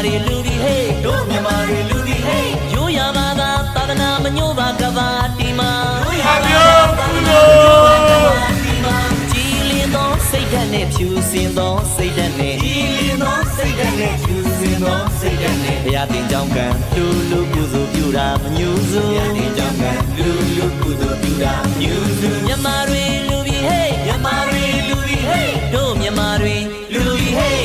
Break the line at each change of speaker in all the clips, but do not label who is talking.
တွေလူပြီးဟေးတို့မြန်မာတွေလူပြီးဟေးရိုးရပါသာသာသနာမညို့ပါကဘာတီမာရိုးရပါသာသာသနာမညို့ပါကဘာတီမာကြည်လင်သောစိတ်ဓာတ်နဲ့ဖြူစင်သောစိတ်ဓာတ်နဲ့ကြည်လင်သောစိတ်ဓာတ်နဲ့ဖြူစင်သောစိတ်ဓာတ်နဲ့ဘုရားတင်ကြောင်းကံလူလူကုသိုလ်ပြုတာမညူစုဘုရားတင်ကြောင်းကံလူလူကုသိုလ်ပြုတာမညူစုမြန်မာတွေလူပြီးဟေးမြန်မာတွေလူပြီးဟေးတို့မြန်မာတွေလူပြီးဟေး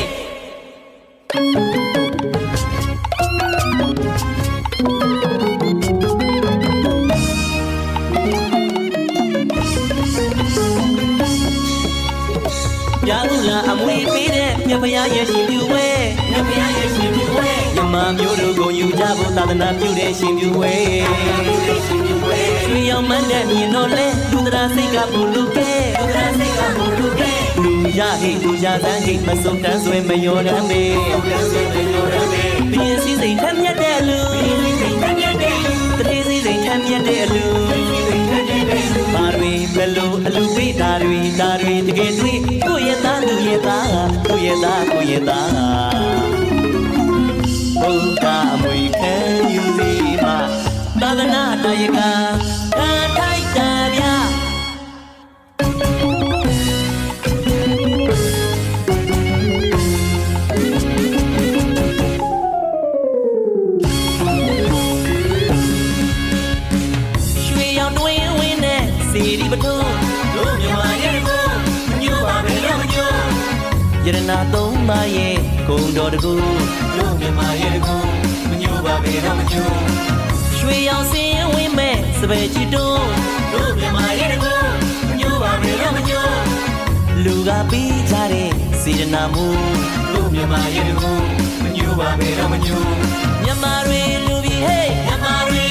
ရာဟုလာအမွေပေးတဲ့မြတ်ဘုရားရဲ့ရှင်ပြုဝဲမြတ်ဘုရားရဲ့ရှင်ပြုဝဲမြမမျိုးတို့ကိုယူကြဖို့သာသနာပြုတဲ့ရှင်ပြုဝဲရွှေရောင်မန်းတဲ့မြင်တော့လဲလူတရားစိတ်ကပူလူကဲလူတရားစိတ်ကပူလူကဲလူရဟိလူရသန်းဟိမစုံတန်းဆွဲမယောရမ်းမေပြင်းစည်းစိမ်ထမ်းမြတ်တဲ့လူတတိစည်းစိမ်ထမ်းမြတ်တဲ့လူဘာတွေဘယ်လိုအလူပေးတာတွေတကယ်တွေ့ကိုယ့်ရဲ့သားလူရဲ့သားကိုယ့်ရဲ့သားဘုရားအမွေခံယူစီမှာသာသနာတရားကတာထိုက်တာဗျာရွှေရောင်တွင်ဝင်းနဲ့စီဒီပထုံးတို့မြန်မာရဲ့ကိုညို့ပါပဲလို့မညို့ယရနာသုံးပါးရဲ့ဂုံတော်တကူတို့မြန်မာရဲ့ကိုမညို့ပါပဲလို့မညို့ရွှေရောင်စင်ဝင်းမဲ့စပယ်ချီတုံးတို့မြန်မာရဲ့ကိုမညို့ပါပဲလို့မညို့လူကပြီးကြတဲ့စေတနာမှုတို့မြန်မာရဲ့ကိုမညို့ပါပဲလို့မညို့မြန်မာတွေလူပြီးဟေးမြန်မာတွေ